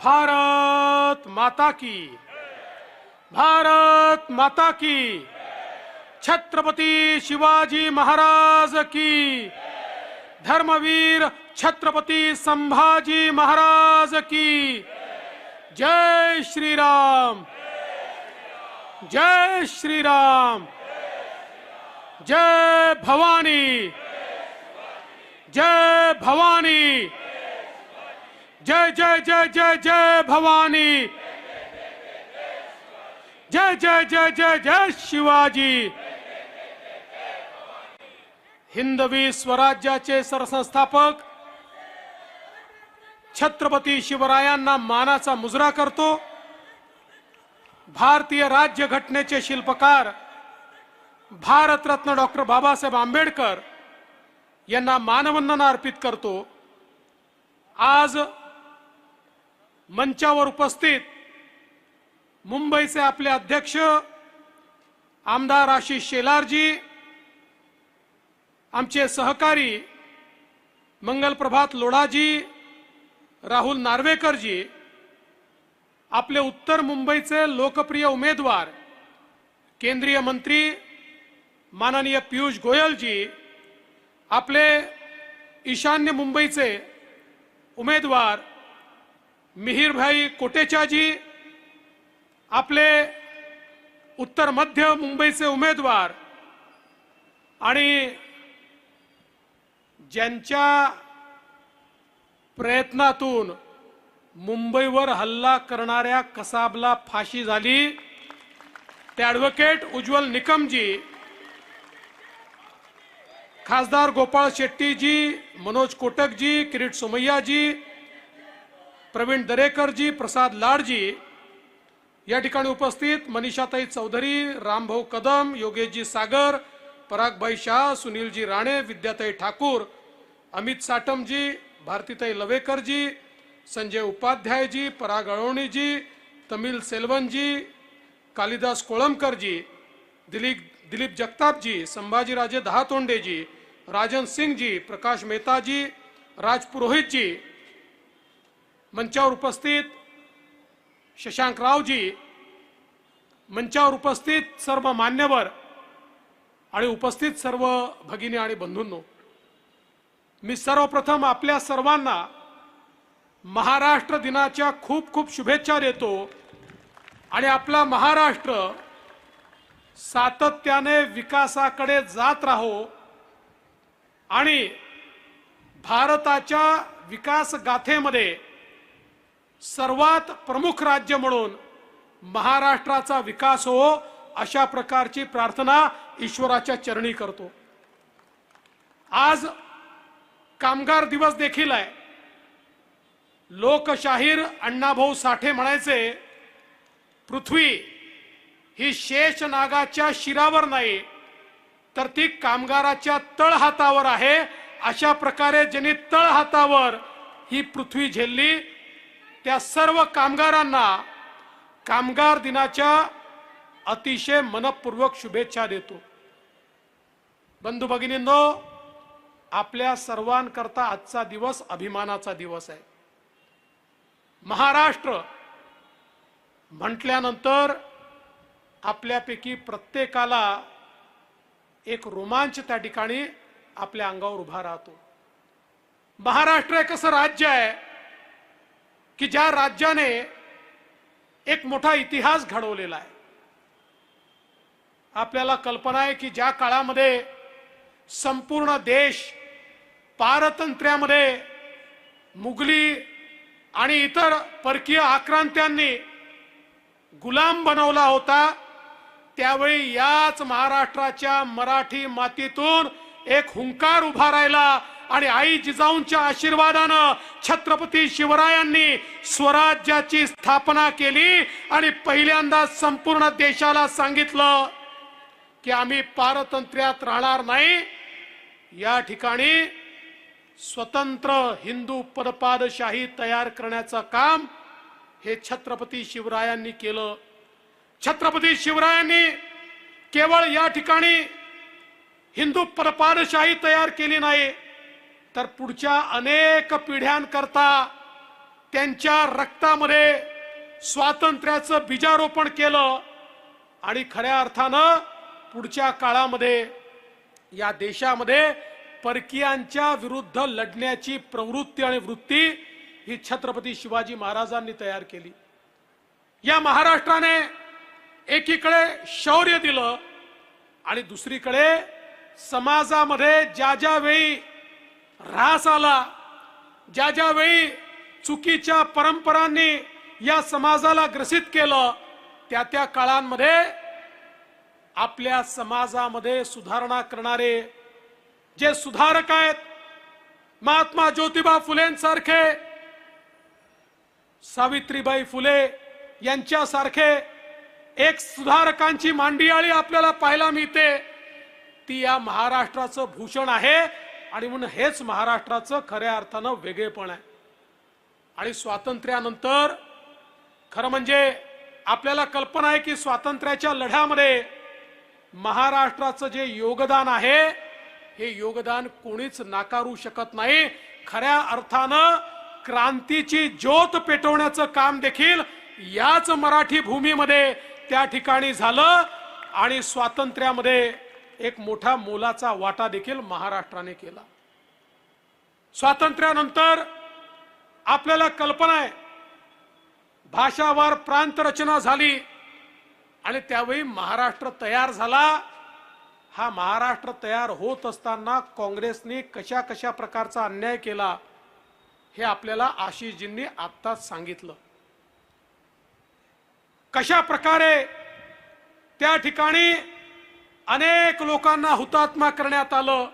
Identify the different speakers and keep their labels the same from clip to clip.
Speaker 1: भारत माता की, भारत माता की, छत्रपती शिवाजी महाराज की, धर्मवीर छत्रपती संभाजी महाराज की, जय श्री राम, जय श्री राम, जय भवानी, जय भवानी, जय जय जय जय जय भवानी, जय जय जय जय जय शिवाजी। हिंदवी स्वराज्याचे सरसंस्थापक छत्रपती शिवरायांना मानाचा मुजरा करतो। भारतीय राज्य घटनेचे शिल्पकार भारतरत्न डॉक्टर बाबासाहेब आंबेडकर यांना मानवंदना अर्पित करतो। आज मंचावर उपस्थित मुंबईचे आपले अध्यक्ष आमदार आशिष शेलारजी, आमचे सहकारी मंगलप्रभात लोढाजी, राहुल नार्वेकरजी, आपले उत्तर मुंबईचे लोकप्रिय उमेदवार केंद्रीय मंत्री माननीय पीयूष गोयलजी, आपले ईशान्य मुंबईचे उमेदवार मिहिरभाई कोटेचाजी, आपले उत्तर मध्य मुंबईचे उमेदवार आणि ज्यांच्या प्रयत्नातून मुंबईवर हल्ला करणाऱ्या कसाबला फाशी झाली ते ॲडव्होकेट उज्ज्वल निकमजी, खासदार गोपाळ शेट्टीजी, मनोज कोटकजी, किरीट सोमय्याजी, प्रवीण दरेकरजी, प्रसाद लाडजी, या ठिकाणी उपस्थित मनीषाताई चौधरी, रामभाऊ कदम, योगेशजी सागर, परागभाई शाह, सुनीलजी राणे, विद्याताई ठाकूर, अमित साटमजी, भारतीताई लवेकरजी, संजय उपाध्यायजी, पराग अळवणीजी, तमिल सेल्वनजी, कालिदास कोळंबकरजी, दिलीप जगतापजी, संभाजीराजे दहातोंडेजी, राजन सिंगजी, प्रकाश मेहताजी, राज पुरोहितजी, मंचावर उपस्थित शशांक रावजी, मंचावर उपस्थित सर्व मान्यवर आणि उपस्थित सर्व भगिनी आणि बंधूंनो, मी सर्वप्रथम आपल्या सर्वांना महाराष्ट्र दिनाच्या खूप खूप शुभेच्छा देतो आणि आपला महाराष्ट्र सातत्याने विकासाकडे जात राहो आणि भारताच्या विकास गाथेमध्ये सर्वात प्रमुख राज्य म्हणून महाराष्ट्राचा विकास हो, अशा प्रकारची प्रार्थना ईश्वराच्या चरणी करतो। आज कामगार दिवस देखील आहे। लोकशाहीर अण्णाभाऊ साठे म्हणायचे, पृथ्वी ही शेष नागाच्या शिरावर नाही तर ती कामगाराच्या तळहातावर आहे। अशा प्रकारे ज्यांनी तळहातावर ही पृथ्वी झेलली त्या सर्व कामगारांना कामगार दिनाच्या अतिशय मनपूर्वक शुभेच्छा देतो। बंधू भगिनींनो, आपल्या सर्वांकरता आजचा दिवस अभिमानाचा दिवस आहे। महाराष्ट्र म्हटल्यानंतर आपल्यापैकी प्रत्येकाला एक रोमांच त्या ठिकाणी आपल्या अंगावर उभा राहतो। महाराष्ट्र एक असं राज्य आहे की ज्या राज्याने एक मोठा इतिहास घडवलेला आहे। आपल्याला कल्पना आहे की ज्या काळामध्ये संपूर्ण देश पारतंत्र्यामध्ये मुघली आणि इतर परकीय आक्रांत्यांनी गुलाम बनवला होता, त्यावेळी याच महाराष्ट्राच्या मराठी मातीतून एक हुंकार उभा राहिला आणि आई जिजाऊंच्या आशीर्वादानं छत्रपती शिवरायांनी स्वराज्याची स्थापना केली आणि पहिल्यांदा संपूर्ण देशाला सांगितलं की आम्ही पारतंत्र्यात राहणार नाही। या ठिकाणी स्वतंत्र हिंदू पदपादशाही तयार करण्याचं काम हे छत्रपती शिवरायांनी केलं। छत्रपती शिवरायांनी केवळ या ठिकाणी हिंदू पदपादशाही तयार केली नाही तर पुढच्या अनेक पिढ्यांकरता त्यांच्या रक्तामध्ये स्वातंत्र्याचं बीजारोपण केलं आणि खऱ्या अर्थानं पुढच्या काळामध्ये या देशामध्ये परकीयांच्या विरुद्ध लढण्याची प्रवृत्ती आणि वृत्ती ही छत्रपती शिवाजी महाराजांनी तयार केली। या महाराष्ट्राने एकीकडे शौर्य दिलं आणि दुसरीकडे समाजामध्ये ज्या ज्या वेळी ऱ्हास आला, ज्या ज्या वेळी चुकीच्या परंपरांनी या समाजाला ग्रसित केलं, त्या त्या काळांमध्ये आपल्या समाजामध्ये सुधारणा करणारे जे सुधारक आहेत, महात्मा ज्योतिबा फुलेंसारखे, सावित्रीबाई फुले यांच्यासारखे एक सुधारकांची मांडियाळी आपल्याला पाहायला मिळते। ती या महाराष्ट्राचं भूषण आहे आणि म्हणून हेच महाराष्ट्राचं खऱ्या अर्थानं वेगळेपण आहे। आणि स्वातंत्र्यानंतर खरं म्हणजे आपल्याला कल्पना आहे की स्वातंत्र्याच्या लढ्यामध्ये महाराष्ट्राचं जे योगदान आहे हे योगदान कोणीच नाकारू शकत नाही। खऱ्या अर्थानं क्रांतीची ज्योत पेटवण्याचं काम देखील याच मराठी भूमीमध्ये त्या ठिकाणी झालं आणि स्वातंत्र्यामध्ये एक मोठा मोलाचा वाटा देखील महाराष्ट्राने केला। स्वातंत्र्यानंतर आपल्याला कल्पना आहे भाषावार प्रांत रचना झाली आणि त्यावेळी महाराष्ट्र तयार झाला। हा महाराष्ट्र तयार होत असताना काँग्रेसने कशा कशा प्रकारचा अन्याय केला हे आपल्याला आशिषजींनी आत्ताच सांगितलं। कशा प्रकारे त्या ठिकाणी अनेक लोकांना हुतात्मा करण्यात आलं।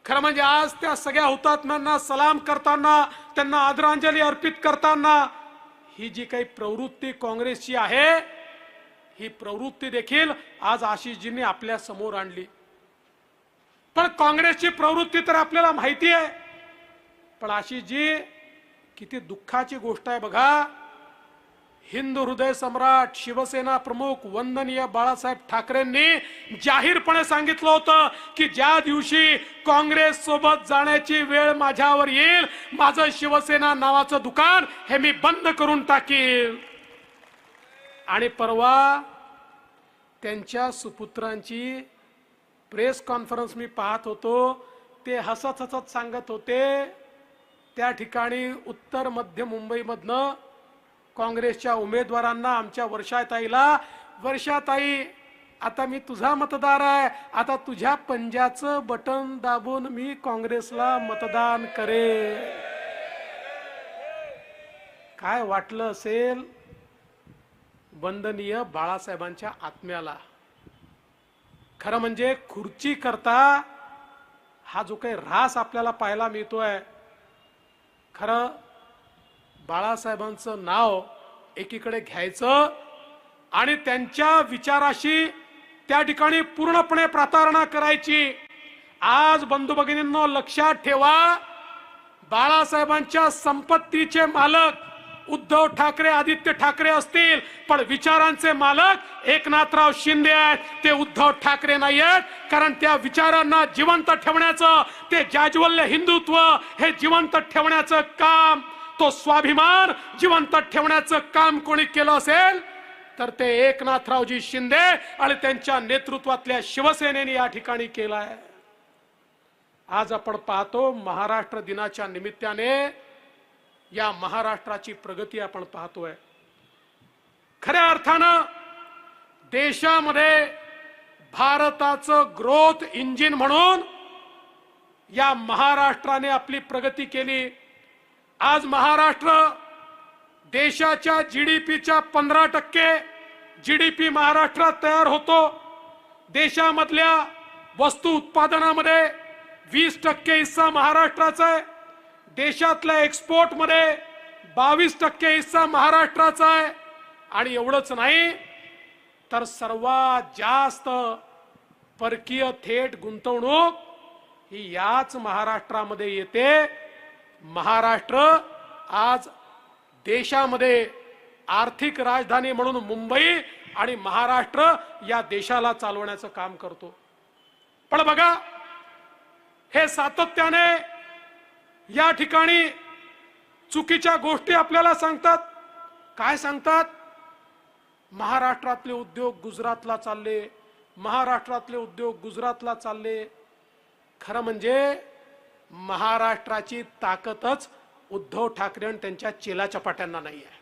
Speaker 1: खरं म्हणजे आज त्या सगळ्या हुतात्म्यांना सलाम करताना, त्यांना आदरांजली अर्पित करताना ही जी काही प्रवृत्ती काँग्रेसची आहे ही प्रवृत्ती देखील आज आशिषजींनी आपल्या समोर आणली। पण काँग्रेसची प्रवृत्ती तर आपल्याला माहिती आहे, पण आशिषजी किती दुःखाची गोष्ट आहे बघा। हिंदू हृदय सम्राट शिवसेना प्रमुख वंदनीय बाळासाहेब ठाकरेंनी जाहीरपणे सांगितलं होतं की ज्या दिवशी काँग्रेस सोबत जाण्याची वेळ माझ्यावर येईल, माझं शिवसेना नावाचं दुकान हे मी बंद करून टाकील। आणि परवा त्यांच्या सुपुत्रांची प्रेस कॉन्फरन्स मी पाहत होतो, ते हसत हसत सांगत होते त्या ठिकाणी उत्तर मध्य मुंबईमधनं काँग्रेसच्या उमेदवारांना, आमच्या वर्षाताईला, वर्षाताई आता मी तुझा मतदार आहे, आता तुझ्या पंजाचं बटन दाबून मी काँग्रेसला मतदान करे। काय वाटलं असेल वंदनीय बाळासाहेबांच्या आत्म्याला। खरं म्हणजे खुर्ची करता हा जो काही ऱ्हास आपल्याला पाहायला मिळतोय, खरं बाळासाहेबांचं नाव एकीकडे घ्यायचं आणि त्यांच्या विचाराशी त्या ठिकाणी पूर्णपणे प्रतारणा करायची। आज बंधू भगिनींनो लक्षात ठेवा, बाळासाहेबांच्या संपत्तीचे मालक उद्धव ठाकरे, आदित्य ठाकरे असतील, पण विचारांचे मालक एकनाथराव शिंदे आहेत, ते उद्धव ठाकरे नाही आहेत। कारण त्या विचारांना जिवंत ठेवण्याचं, ते जाज्वल्य हिंदुत्व हे जिवंत ठेवण्याचं काम, तो स्वाभिमान जिवंत ठेवण्याचं काम कोणी केलं असेल तर ते एकनाथरावजी शिंदे आणि त्यांच्या नेतृत्वातल्या शिवसेनेने या ठिकाणी केलं आहे। आज आपण पाहतो महाराष्ट्र दिनाच्या निमित्ताने या महाराष्ट्राची प्रगती आपण पाहतोय। खऱ्या अर्थानं देशामध्ये भारताचं ग्रोथ इंजिन म्हणून या महाराष्ट्राने आपली प्रगती केली। आज महाराष्ट्र देशाच्या जीडीपीच्या 15% जीडीपी महाराष्ट्रात तयार होतो। देशामधल्या वस्तू उत्पादनामध्ये 20% हिस्सा महाराष्ट्राचा आहे। देशातल्या एक्सपोर्ट मध्ये 22% हिस्सा महाराष्ट्राचा आहे। आणि एवढंच नाही तर सर्वात जास्त परकीय थेट गुंतवणूक ही याच महाराष्ट्रामध्ये येते। महाराष्ट्र आज देशामध्ये आर्थिक राजधानी म्हणून मुंबई आणि महाराष्ट्र या देशाला चालवण्याचं काम करतो। पण बघा, हे सातत्याने या ठिकाणी चुकीच्या गोष्टी आपल्याला सांगतात. काय सांगतात? महाराष्ट्रातले उद्योग गुजरातला चालले, महाराष्ट्रातले उद्योग गुजरातला चालले. खरं म्हणजे महाराष्ट्राची ताकदच उद्धव ठाकरे आणि त्यांच्या चेलाचपाट्यांना नाही आहे.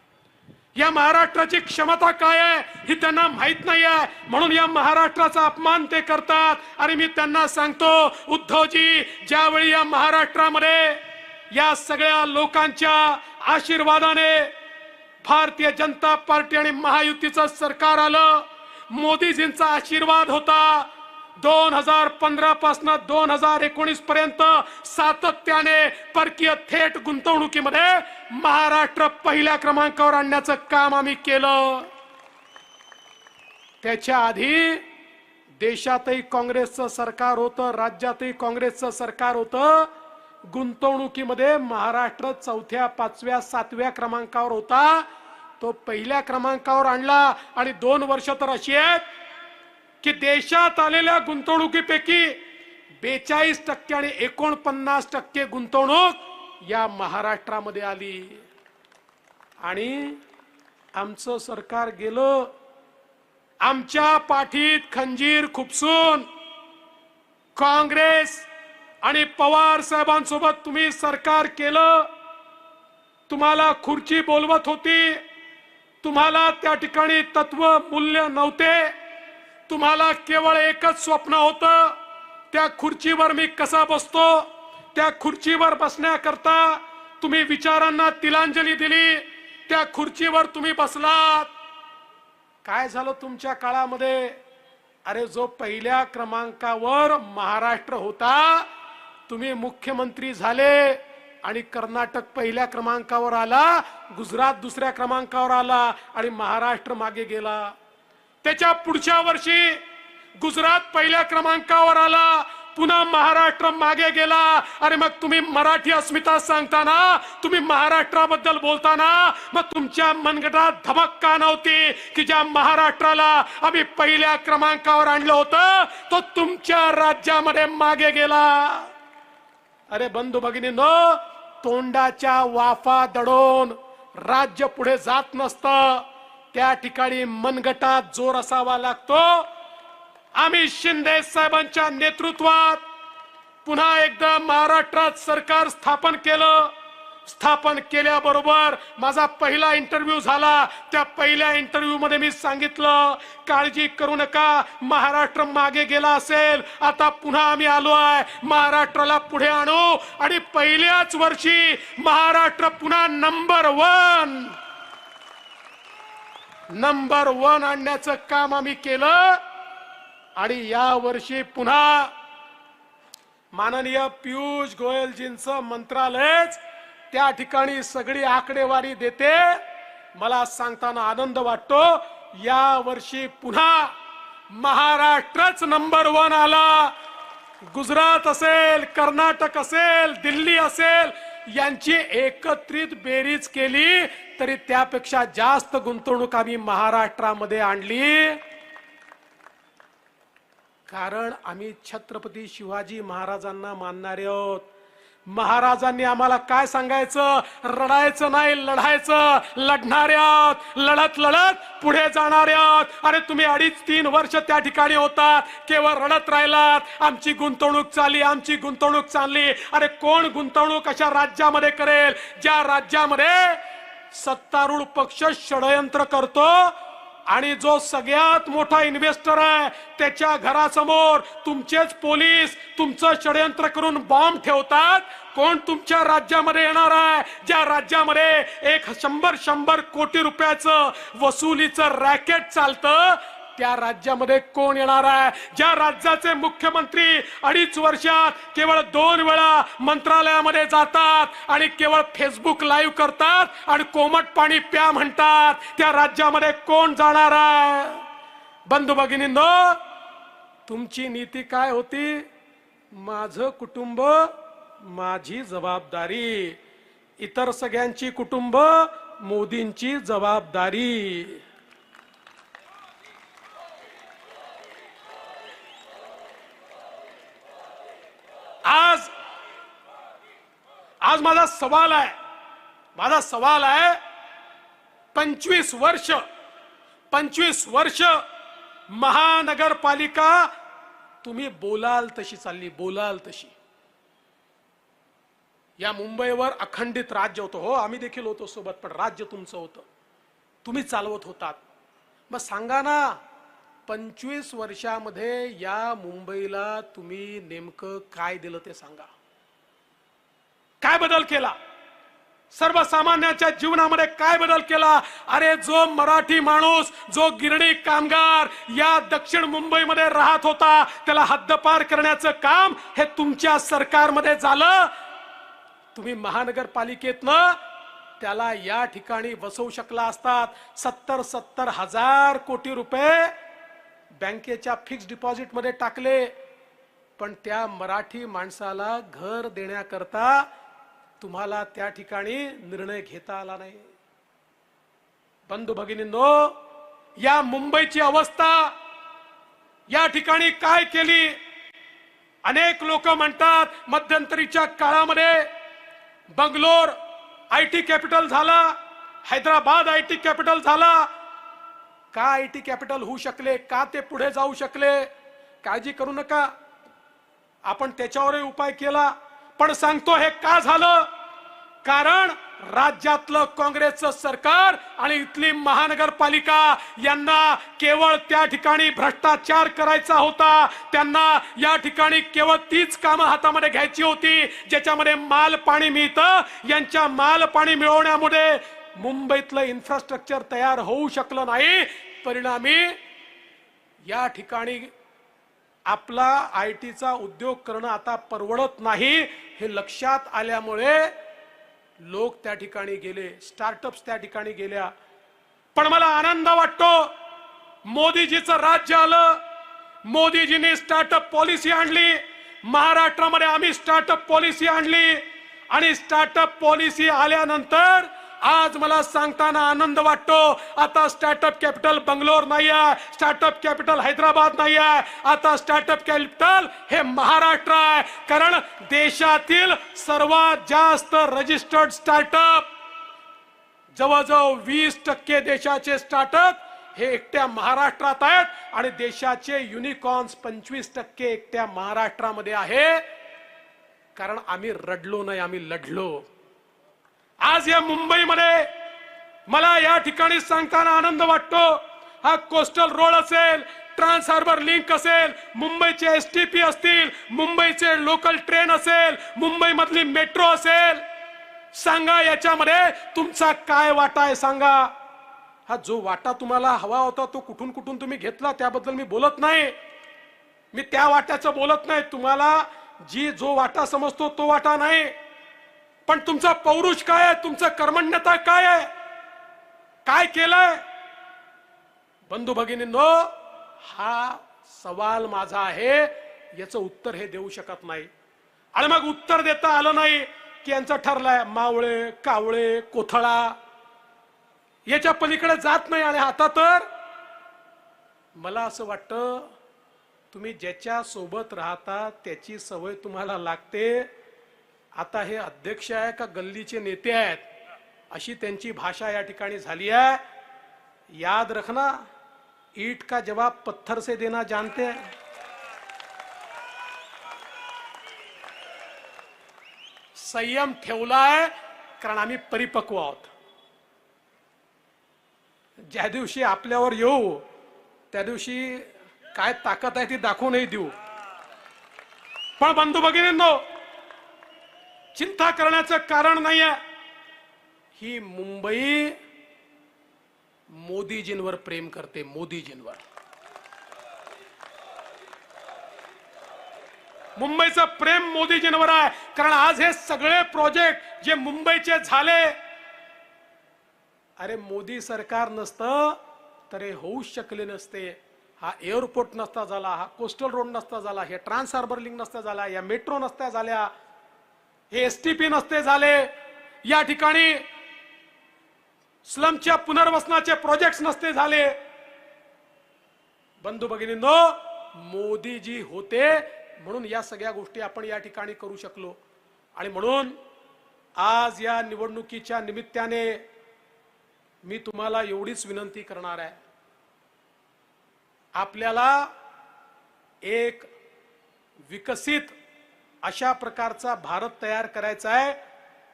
Speaker 1: या महाराष्ट्राची क्षमता काय आहे ही त्यांना माहित नाही आहे, म्हणून या महाराष्ट्राचा अपमान ते करतात. आणि मी त्यांना सांगतो, उद्धवजी, ज्यावेळी या महाराष्ट्रामध्ये या सगळ्या लोकांच्या आशीर्वादाने भारतीय जनता पार्टी आणि महायुतीचं सरकार आलं, मोदीजींचा आशीर्वाद होता. 2015 पासून 2019 पर्यंत सातत्याने परकीय थेट गुंतवणुकीमध्ये महाराष्ट्र पहिल्या क्रमांकावर आणण्याचं काम आम्ही केलं. त्याच्या आधी देशातही काँग्रेसचं सरकार होतं, राज्यातही काँग्रेसचं सरकार होतं. गुंतवणुकीमध्ये महाराष्ट्र 4थ्या 5व्या 7व्या क्रमांकावर होता, तो पहिल्या क्रमांकावर आणला. आणि 2 वर्ष तर अशी आहेत की देशात आलेल्या गुंतवणुकीपैकी 42% आणि 49% गुंतवणूक या महाराष्ट्रामध्ये आली. आणि आमचं सरकार गेलं, आमच्या पाठीत खंजीर खुपसून काँग्रेस आणि पवार साहेबांसोबत तुम्ही सरकार केलं. तुम्हाला खुर्ची बोलवत होती, तुम्हाला त्या ठिकाणी तत्व मूल्य नव्हते. तुम्हाला केवळ एकच स्वप्न होतं, त्या खुर्चीवर मी कसा बसतो. त्या खुर्चीवर बसण्याकरता तुम्ही विचारांना तिलांजली दिली, त्या खुर्चीवर तुम्ही बसलात. काय झालं तुमच्या काळामध्ये? अरे, जो पहिल्या क्रमांकावर महाराष्ट्र होता, तुम्ही मुख्यमंत्री झाले आणि कर्नाटक पहिल्या क्रमांकावर आला, गुजरात दुसऱ्या क्रमांकावर आला आणि महाराष्ट्र मागे गेला. त्याच्या पुढच्या वर्षी गुजरात पहिल्या क्रमांकावर आला, पुन्हा महाराष्ट्र मागे गेला. अरे मग तुम्ही मराठी अस्मिता सांगताना, तुम्ही महाराष्ट्राबद्दल बोलताना, मग तुमच्या मनगटात धमक का नव्हती की ज्या महाराष्ट्राला आम्ही पहिल्या क्रमांकावर आणलं होतं तो तुमच्या राज्यामध्ये मागे गेला? अरे बंधू भगिनींनो, तोंडाच्या वाफा दडून राज्य पुढे जात नसतं. त्या ठिकाणी मनगटात जोर असावा लागतो. आम्ही शिंदे साहेबांच्या नेतृत्वात पुन्हा एकदा महाराष्ट्रात सरकार स्थापन केलं. स्थापन केल्याबरोबर माझा पहिला इंटरव्ह्यू झाला. त्या पहिल्या इंटरव्ह्यू मध्ये मी सांगितलं, काळजी करू नका, महाराष्ट्र मागे गेला असेल, आता पुन्हा आम्ही आलो आहे, महाराष्ट्राला पुढे आणू. आणि पहिल्याच वर्षी महाराष्ट्र पुन्हा नंबर 1 आणण्याचं काम आम्ही केलं. आणि या वर्षी पुन्हा माननीय पियुष गोयलजींचं मंत्रालयच त्या ठिकाणी सगळी आकडेवारी देते. मला सांगताना आनंद वाटतो, या वर्षी पुन्हा महाराष्ट्रच नंबर 1 आला. गुजरात असेल, कर्नाटक असेल, दिल्ली असेल, यांची एकत्रित बेरीज केली तरी त्यापेक्षा जास्त गुंतवणूक आम्ही महाराष्ट्रामध्ये आणली. कारण आम्ही छत्रपती शिवाजी महाराजांना मानणारे आहोत. महाराजांनी आम्हाला काय सांगायचं? रडायचं नाही, लढायचं. लढणारे आहोत, लढत लढत पुढे जाणारे आहोत. अरे तुम्ही 2.5-3 वर्ष त्या ठिकाणी होतात, केवळ रडत राहिलात, आमची गुंतवणूक चालली, आमची गुंतवणूक चालली. अरे कोण गुंतवणूक अशा राज्यामध्ये करेल ज्या राज्यामध्ये सत्तारूढ पक्ष षडयंत्र करतो आणि जो सगळ्यात मोठा इन्व्हेस्टर आहे त्याच्या घरासमोर तुमचेच पोलीस तुमचं षडयंत्र करून बॉम्ब ठेवतात? कोण तुमच्या राज्यामध्ये येणार आहे ज्या राज्यामध्ये 100 कोटी रुपयाचं वसुलीचं रॅकेट चालतं? त्या राज्यामध्ये कोण येणार आहे ज्या राज्याचे मुख्यमंत्री 2.5 वर्षात केवळ 2 वेळा मंत्रालयामध्ये जातात आणि केवळ फेसबुक लाईव्ह करतात आणि कोमट पाणी प्या म्हणतात? त्या राज्यामध्ये कोण जाणार आहे? बंधू भगिनींनो, तुमची नीती काय होती? माझं कुटुंब माझी जबाबदारी, इतर सगळ्यांची कुटुंब मोदींची जबाबदारी. आज माझा सवाल आहे, माझा सवाल आहे, 25 वर्ष महानगरपालिका तुम्ही बोलाल तशी चालली, बोलाल तशी. या मुंबईवर अखंडित राज्य होतं. हो, आम्ही देखील होतो सोबत, पण राज्य तुमचं होतं, तुम्ही चालवत होतात. मग सांगा ना, 25 वर्षामध्ये या मुंबईला तुम्ही नेमकं काय दिलं ते सांगा. काय बदल केला सर्वसामान्यांच्या जीवनामध्ये? काय बदल केला? अरे, जो मराठी माणूस, जो गिरणी कामगार या दक्षिण मुंबईमध्ये राहत होता, त्याला हद्दपार करण्याचं काम हे तुमच्या सरकारमध्ये झालं. तुम्ही महानगरपालिकेतनं त्याला या ठिकाणी बसवू शकला असतात. 70 हजार कोटी रुपये बँकेच्या फिक्स डिपॉझिट मध्ये टाकले, पण त्या मराठी माणसाला घर देण्याकरता तुम्हाला त्या ठिकाणी निर्णय घेता आला नाही. बंधू भगिनींनो, या मुंबईची अवस्था या ठिकाणी काय केली? अनेक लोक म्हणतात मध्यंतरीच्या काळामध्ये बंगलोर आयटी कॅपिटल झाला, हैदराबाद आयटी कॅपिटल झाला. का आयटी कॅपिटल होऊ शकले? का ते पुढे जाऊ शकले? काळजी करू नका, आपण त्याच्यावरही उपाय केला. पण सांगतो हे का झालं? कारण राज्यातलं काँग्रेसचं सरकार आणि इथली महानगरपालिका यांना केवळ त्या ठिकाणी भ्रष्टाचार करायचा होता. त्यांना या ठिकाणी केवळ तीच कामं हातामध्ये घ्यायची होती ज्याच्यामध्ये माल पाणी मिळतं. यांच्या माल पाणी मिळवण्यामुळे मुंबईतलं इन्फ्रास्ट्रक्चर तयार होऊ शकलं नाही. परिणामी या ठिकाणी आपला आयटीचा उद्योग करणं आता परवडत नाही हे लक्षात आल्यामुळे लोक त्या ठिकाणी गेले, स्टार्टअप्स त्या ठिकाणी गेल्या. पण मला आनंद वाटतो, मोदीजीचं राज्य आलं, मोदीजींनी स्टार्टअप पॉलिसी आणली. महाराष्ट्रामध्ये आम्ही स्टार्टअप पॉलिसी आणली आणि स्टार्टअप पॉलिसी आल्यानंतर आज मला सांगताना आनंद वाटतो, आता स्टार्टअप कॅपिटल बंगलोर नाही आहे, स्टार्टअप कॅपिटल हैदराबाद नाही आहे, आता स्टार्टअप कॅपिटल हे महाराष्ट्र आहे. कारण देशातील सर्वात जास्त रजिस्टर्ड स्टार्टअप, जवळजवळ 20% देशाचे स्टार्टअप हे एकट्या महाराष्ट्रात आहेत आणि देशाचे युनिकॉर्न्स 25% एकट्या महाराष्ट्रामध्ये आहे. कारण आम्ही रडलो नाही, आम्ही लढलो. आज या मुंबईमध्ये मला या ठिकाणी सांगताना आनंद वाटतो, हा कोस्टल रोड असेल, ट्रान्स हार्बर लिंक असेल, मुंबईचे एसटीपी असतील, मुंबईचे लोकल ट्रेन असेल, मुंबई मधली मेट्रो असेल, सांगा याच्यामध्ये तुमचा काय वाटा आहे सांगा. हा जो वाटा तुम्हाला हवा होता तो कुठून कुठून तुम्ही घेतला त्याबद्दल मी बोलत नाही, मी त्या वाट्याचं बोलत नाही. तुम्हाला जो वाटा समजतो तो वाटा नाही, पण तुमचा पौरुष काय आहे, तुमचं कर्मण्यता काय आहे, काय केलंय? बंधू भगिनींनो, हा सवाल माझा आहे, याचं उत्तर हे देऊ शकत नाही. आणि मग उत्तर देता आलं नाही की यांचं ठरलंय मावळे, कावळे, कोथळा, याच्या पलीकडे जात नाही. आणि आता तर मला असं वाटतं, तुम्ही ज्याच्या सोबत राहता त्याची सवय तुम्हाला लागते. आता हे अध्यक्ष आहे का गल्लीचे नेते आहेत अशी त्यांची भाषा या ठिकाणी झाली आहे. याद रखना, ईट का जवाब पत्थर से देना जानते हैं. संयम ठेवलाय कारण आम्ही परिपक्व आहोत. ज्या दिवशी आपल्यावर येऊ त्या दिवशी काय ताकद आहे ती दाखवूनही देऊ. पण बंधू भगिनींनो, चिंता करण्याचं कारण नाहीये. ही मुंबई मोदीजींवर प्रेम करते, मोदीजींवर. मुंबईचं प्रेम मोदीजींवर आहे. कारण आज हे सगळे प्रोजेक्ट जे मुंबईचे झाले, अरे मोदी सरकार नसतं तर हे होऊच शकले नसते. हा एअरपोर्ट नसता झाला, हा कोस्टल रोड नसता झाला, हे ट्रान्स हार्बर लिंक नसता झाला, या मेट्रो नसत्या झाल्या, हे एसटीपी नसते झाले, या ठिकाणी स्लमच्या पुनर्वसनाचे प्रोजेक्ट्स नसते झाले. बंधू भगिनींनो, मोदीजी होते म्हणून या सगळ्या गोष्टी आपण या ठिकाणी करू शकलो. आणि म्हणून आज या निवडणुकीच्या निमित्ताने मी तुम्हाला एवढीच विनंती करणार आहे, आपल्याला एक विकसित अशा प्रकारचा भारत तयार करायचा आहे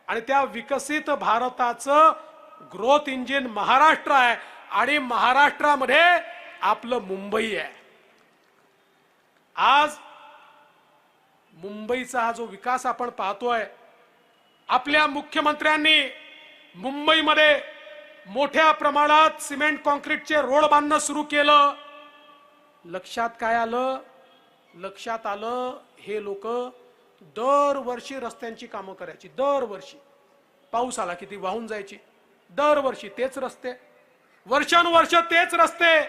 Speaker 1: आणि त्या विकसित भारताचं ग्रोथ इंजिन महाराष्ट्र आहे आणि महाराष्ट्रामध्ये आपलं मुंबई आहे। आज मुंबईचा हा जो विकास आपण पाहतोय, आपल्या मुख्यमंत्र्यांनी मुंबईमध्ये मोठ्या प्रमाणात सिमेंट कॉन्क्रीटचे रोड बांधणं सुरू केलं। लक्षात काय आलं? लक्षात आलं हे लोक दरवर्षी रस्त्यांची कामं करायची, दरवर्षी पाऊस आला की ती वाहून जायची, दरवर्षी तेच रस्ते, वर्षानुवर्ष तेच रस्ते।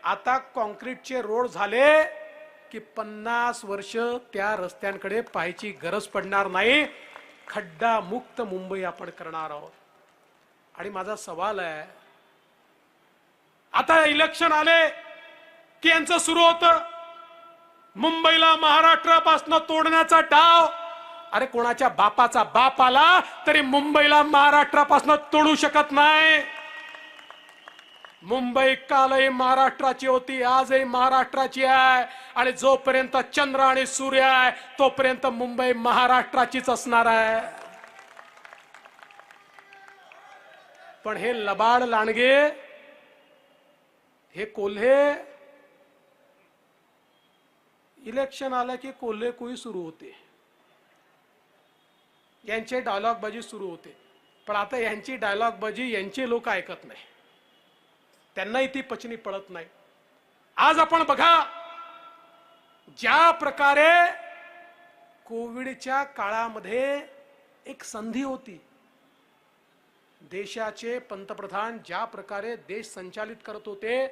Speaker 1: आता कॉन्क्रीटचे रोड झाले की 50 वर्ष त्या रस्त्यांकडे पाहायची गरज पडणार नाही, खड्डा मुक्त मुंबई आपण करणार आहोत। आणि माझा सवाल आहे, आता इलेक्शन आले की यांचं सुरू होतं मुंबईला महाराष्ट्रापासून तोडण्याचा डाव। अरे कोणाच्या बापाचा बाप आला तरी मुंबईला महाराष्ट्रापासून तोडू शकत नाही। मुंबई कालही महाराष्ट्राची होती, आजही महाराष्ट्राची आहे आणि जोपर्यंत चंद्र आणि सूर्य आहे तोपर्यंत मुंबई महाराष्ट्राचीच असणार आहे। पण हे लबाड लांडगे, हे कोल्हे, इलेक्शन आलं की कोल्हे कोई सुरू होते, यांचे डायलॉग बाजी सुरू होते। पण आता यांची डायलॉग बाजी यांचे लोक ऐकत नाही, त्यांनाही ती पचनी पडत नाही। आज आपण बघा, ज्या प्रकारे कोविडच्या काळामध्ये एक संधी होती, देशाचे पंतप्रधान ज्या प्रकारे देश संचालित करत होते,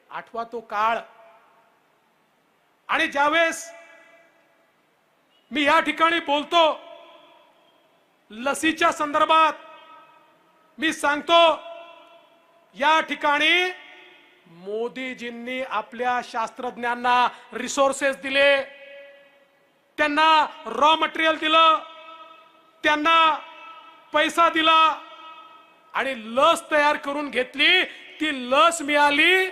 Speaker 1: आठवा तो काळ। आणि ज्यावेळेस मी या ठिकाणी बोलतो लसीच्या संदर्भात, मी सांगतो या ठिकाणी मोदीजींनी आपल्या शास्त्रज्ञांना रिसोर्सेस दिले, त्यांना रॉ मटेरियल दिलं, त्यांना पैसा दिला आणि लस तयार करून घेतली। ती लस मिळाली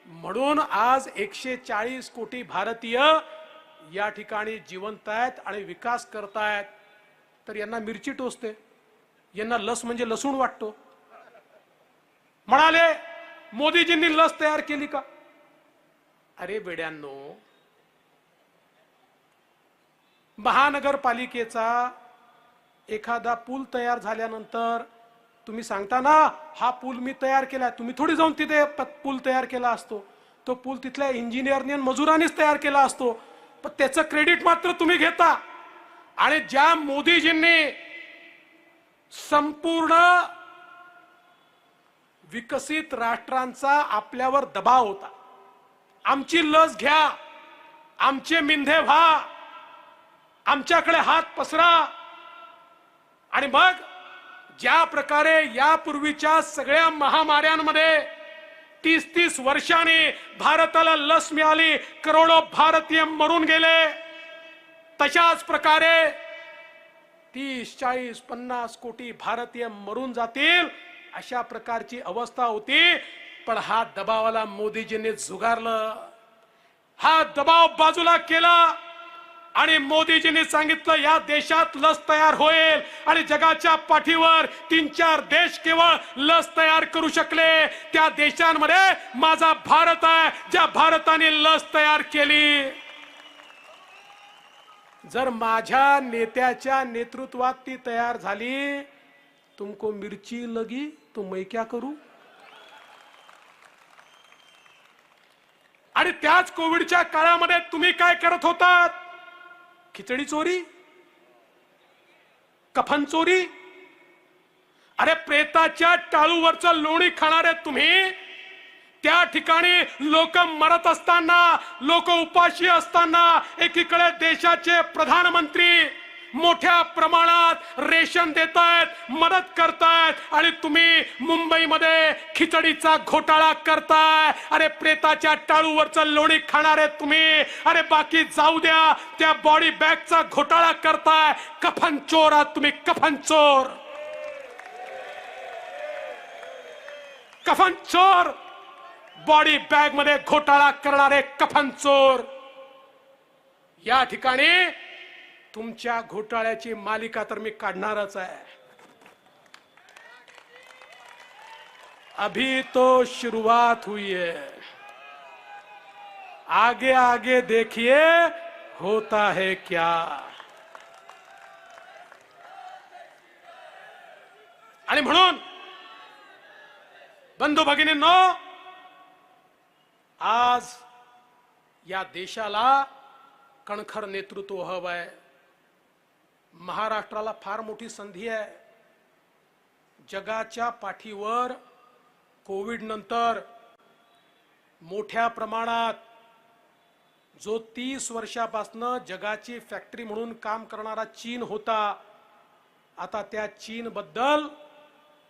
Speaker 1: म्हणून आज 140 कोटी भारतीय या ठिकाणी जिवंत आहेत आणि विकास करतायत। तर यांना मिरची टोचते, यांना लस म्हणजे लसूण वाटतो। म्हणाले मोदीजींनी लस तयार केली का? अरे बेड्यांनो, महानगरपालिकेचा एखादा पूल तयार झाल्यानंतर तुम्ही सांगता ना, हा पूल मी तयार केला, तुम्ही थोडी जाऊन तिथे पूल तयार केला असतो, तो पूल तिथल्या इंजिनियरने मजुरांनीच तयार केला असतो, पण त्याचं क्रेडिट मात्र तुम्ही घेता। आणि ज्या मोदीजींनी संपूर्ण विकसित राष्ट्रांचा आपल्यावर दबाव होता, आमची लस घ्या, आमचे मिंधे व्हा, आमच्याकडे हात पसरा, आणि मग ज्या प्रकारे यापूर्वीच्या सगळ्या महामार्यांमध्ये 30-30 वर्षांनी भारताला लस मिळाली, करोडो भारतीय मरून गेले, तशाच प्रकारे 30, 40, 50 कोटी भारतीय मरून जातील अशा प्रकारची अवस्था होती। पण हा दबावाला मोदीजींनी झुगारलं, हा दबाव बाजूला केला आणि मोदीजींनी सांगितलं या देशात लस तयार होईल आणि जगाच्या पाठीवर 3-4 देश केवळ लस तयार करू शकले, त्या देशांमध्ये माझा भारत आहे, ज्या भारताने लस तयार केली। जर माझ्या नेत्याच्या नेतृत्वात ती तयार झाली, तुमको मिर्ची लगी तो मैं क्या करू। आणि त्याच कोविडच्या काळामध्ये तुम्ही काय करत होतात? खिचडी चोरी, कफन चोरी। अरे प्रेताच्या टाळूवरचं लोणी खाणारे तुम्ही, त्या ठिकाणी लोक मरत असताना, लोक उपाशी असताना, एकीकडे देशाचे प्रधानमंत्री मोठ्या प्रमाणात रेशन देतायत, मदत करतायत आणि तुम्ही मुंबईमध्ये खिचडीचा घोटाळा करताय. अरे प्रेताच्या टाळूवरचं लोणी खाणारे तुम्ही, अरे बाकी जाऊ द्या, त्या बॉडी बॅगचा घोटाळा करताय. कफन चोर आहात तुम्ही, कफन चोर, कफन चोर, बॉडी बॅग मध्ये घोटाळा करणारे कफन चोर. या ठिकाणी तुमच्या घोटाळ्याची मालिका तर मी काढणारच आहे. अभी तो शुरुआत हुई है, आगे आगे देखिए होता है क्या. आणि म्हणून बंधू भगिनींनो, आज या देशाला कणखर नेतृत्व हवं आहे. महाराष्ट्राला फार मोठी संधी आहे. जगाच्या पाठीवर कोविड नंतर मोठ्या प्रमाणात जो 30 वर्षापासून जगाची फॅक्टरी म्हणून काम करणारा चीन होता, आता त्या चीन बद्दल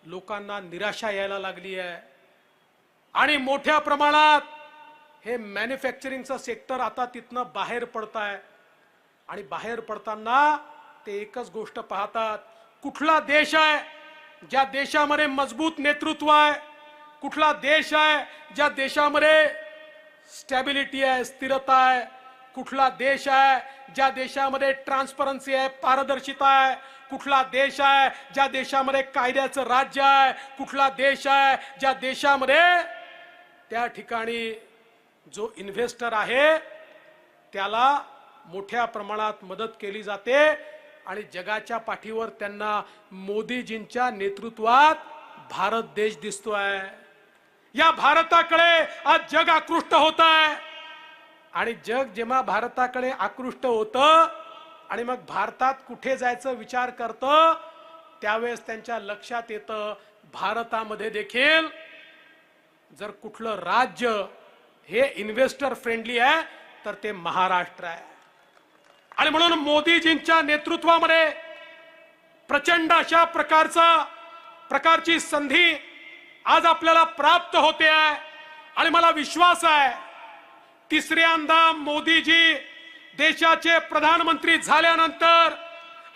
Speaker 1: लोकांना निराशा यायला लागली आहे. आणि मोठ्या प्रमाणात हे मॅन्युफॅक्चरिंगचं सेक्टर आता तिथनं बाहेर पडत आहे. आणि बाहेर पडताना ते एकच गोष्ट पाहतात, कुठला देश आहे ज्या देशामध्ये मजबूत नेतृत्व आहे, कुठला देश आहे ज्या देशामध्ये स्टॅबिलिटी आहे, स्थिरता आहे, कुठला देश आहे ज्या देशामध्ये ट्रान्सपरन्सी आहे, पारदर्शिता आहे, कुठला देश आहे ज्या देशामध्ये कायद्याचं राज्य आहे, कुठला देश आहे ज्या देशामध्ये त्या ठिकाणी जो इन्व्हेस्टर आहे त्याला मोठ्या प्रमाणात मदत केली जाते. आणि जगाच्या पाठीवर त्यांना मोदीजींच्या नेतृत्वात भारत देश दिसतोय. या भारताकडे आज जग आकृष्ट होत आहे. आणि जग जेव्हा भारताकडे आकृष्ट होतं आणि मग भारतात कुठे जायचं विचार करतं, त्यावेळेस त्यांच्या लक्षात येतं भारतामध्ये देखील जर कुठलं राज्य हे इन्व्हेस्टर फ्रेंडली आहे तर ते महाराष्ट्र आहे. आणि म्हणून मोदीजींच्या नेतृत्वामध्ये प्रचंड अशा प्रकारची संधी आज आपल्याला प्राप्त होते आहे. आणि मला विश्वास आहे तिसऱ्यांदा मोदीजी देशाचे प्रधानमंत्री झाल्यानंतर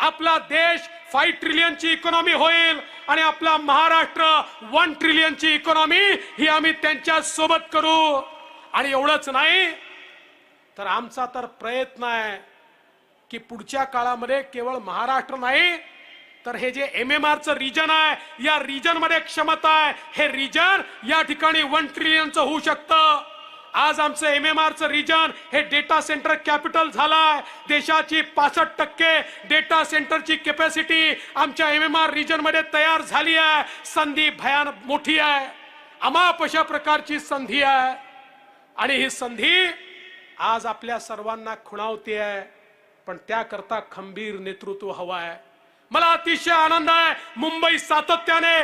Speaker 1: आपला देश 5 ट्रिलियनची इकॉनॉमी होईल आणि आपला महाराष्ट्र 1 ट्रिलियनची इकॉनॉमी ही आम्ही त्यांच्या सोबत करू. आणि एवढंच नाही तर आमचा तर प्रयत्न आहे की पुढच्या काळामध्ये केवळ महाराष्ट्र नाही तर हे जे MMRचं रिजन आहे, या रिजन मध्ये क्षमता आहे, हे रिजन या ठिकाणी 1 ट्रिलियनचं होऊ शकतं. आज आमचं MMRचं रिजन हे डेटा सेंटर कॅपिटल झालाय. देशाची 65% डेटा सेंटरची कॅपॅसिटी आमच्या MMR रिजन मध्ये तयार झाली आहे. संधी भयानक मोठी आहे, अमाप अशा प्रकारची संधी आहे. आणि ही संधी आज आपल्या सर्वांना खुणावते आहे, पण त्याकरता खंबीर नेतृत्व हवं आहे. मला अतिशय आनंद आहे मुंबई सातत्याने